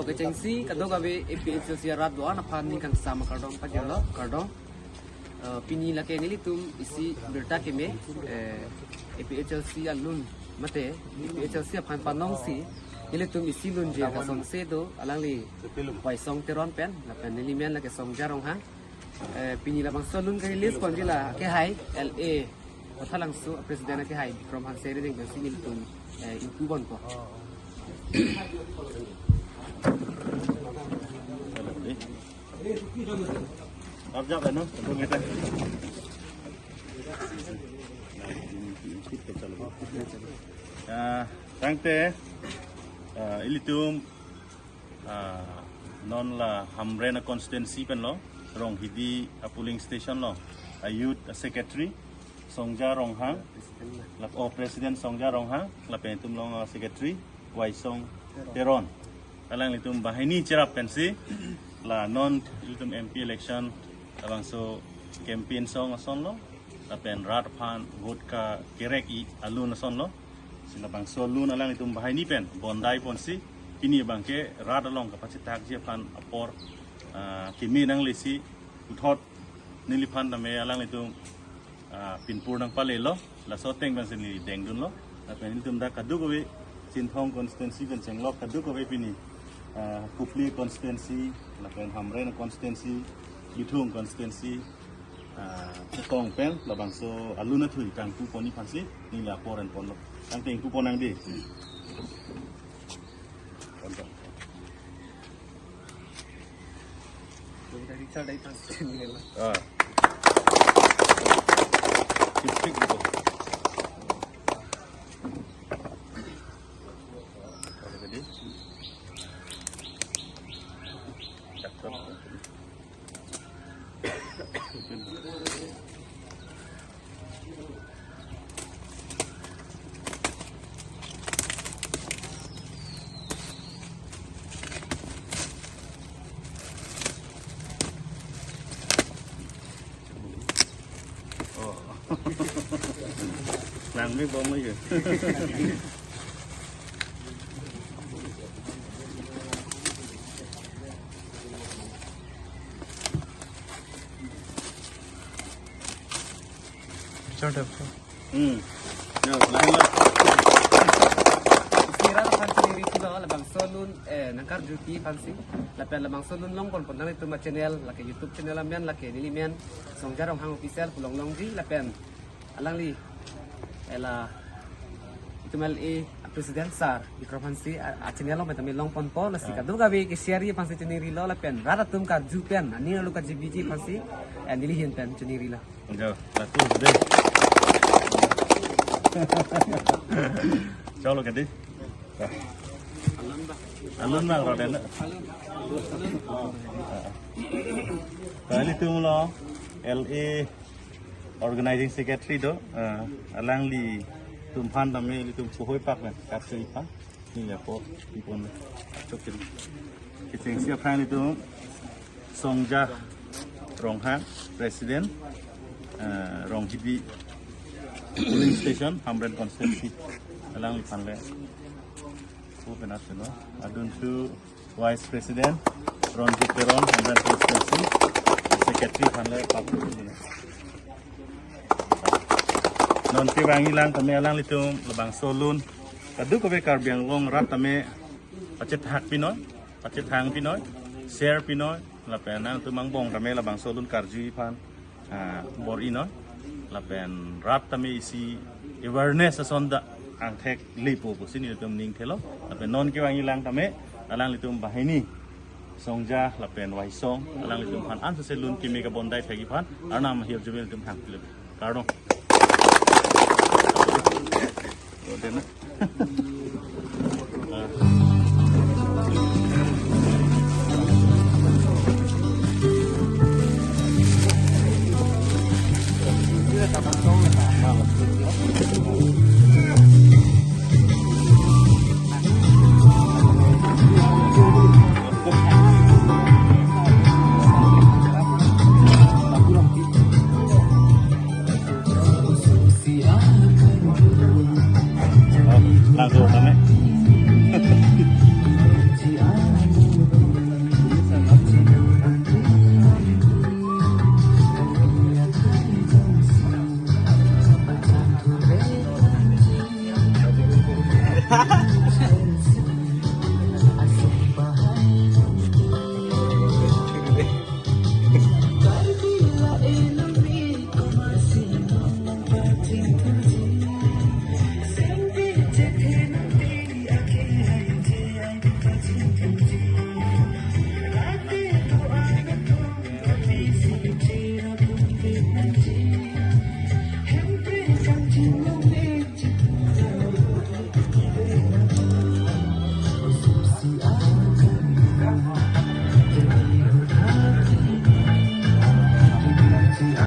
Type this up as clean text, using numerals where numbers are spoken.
so ke cengsi kado gabe APHL siarat doa na pan ni kang sama kardong pajalo kardong pini la ke nilitum isi berta keme APHL si alun mate APHL si pan panong si nilitum isi lun je ka song se do alang li wai song teron pen la pen nilimen la ke song jarong ha pini la bang solun ka list kon jila ke hai LA pathalang su presiden ke hai from han seri ding si nilitum intubon ko Ab jap no, tunggu kita. Tangte, ilitum non la hamrena constituency pen lo, rong hidi a polling station lo, a youth secretary, Songja Ronghang, la president Songja Ronghang, la pentum long secretary, Waisong Teron. Alang litum bahini cerap pensi. La non ilitum MP election abang so campaign song ason lo tapen rat pan vote ka kerek I alun ason lo sila bang so lun alang itum bahai ni pen bondai ponsi kini bang ke rat along kapasitas je pan apor kimi nang lisi uthot nilipan name alang itum pinpur nang pale lo la so teng bang sini deng dun lo tapen itum da kadu kowe Sinthong constituency kan senglok kadu kowe pini Kufli constituency, lakukan Hamren constituency, Yutung constituency, Tong Pen, labang so aluna tu ikan kupon ni pasti ni laporan pon lo. Yang ting kupon yang di. dari cara dari pasti ni lah Tipik gitu. Làm biết bông mấy kìa. Start up. Rồi, lại lên. Kira la pan sendiri tu lah bang solun nangkar juti fansi la bang solun long kon pon itu channel la ke YouTube channel amian la ke nilimen Songja Ronghang official pulong long di la pen alang li ela itu mel presiden sar di provinsi a channel long betamil long pon pon nasi kadu gabe ke share ye pansi channel lo la pen rara tum ka ju pen ani lu ka gbg pansi nilihin pen channel la Rồi, là tu đây. Cho lo cái đi. Alun mang rồi đến. Cái này tum lo LA organizing secretary đó, alang li tum phan đam li tum phối pak này, các sự pak. Ni là po pon chok cái. Cái chuyện xưa phang li tum Songja Ronghang president Rong Hidi polling station Hamren constituency alang li panle ko penat no adun tu vice president Ron Teron Hamren constituency secretary panle papu non ke bangi lang kami alang li tum labang solun kadu ko be karbiang long rat tame pacet hak pinoy pacet hang pinoy share pinoy la pena tu mangbong tame labang solun karji pan bor ino lapen rat tami isi awareness asonda ang thek lipo po sini tum ning thelo lapen non ke wangi lang tame alang litum bahini Songja lapen waisong alang litum han an se lun kimi ka bondai thegi phan arnam hier jubel tum hang pilem kardong dena langsung Handprint from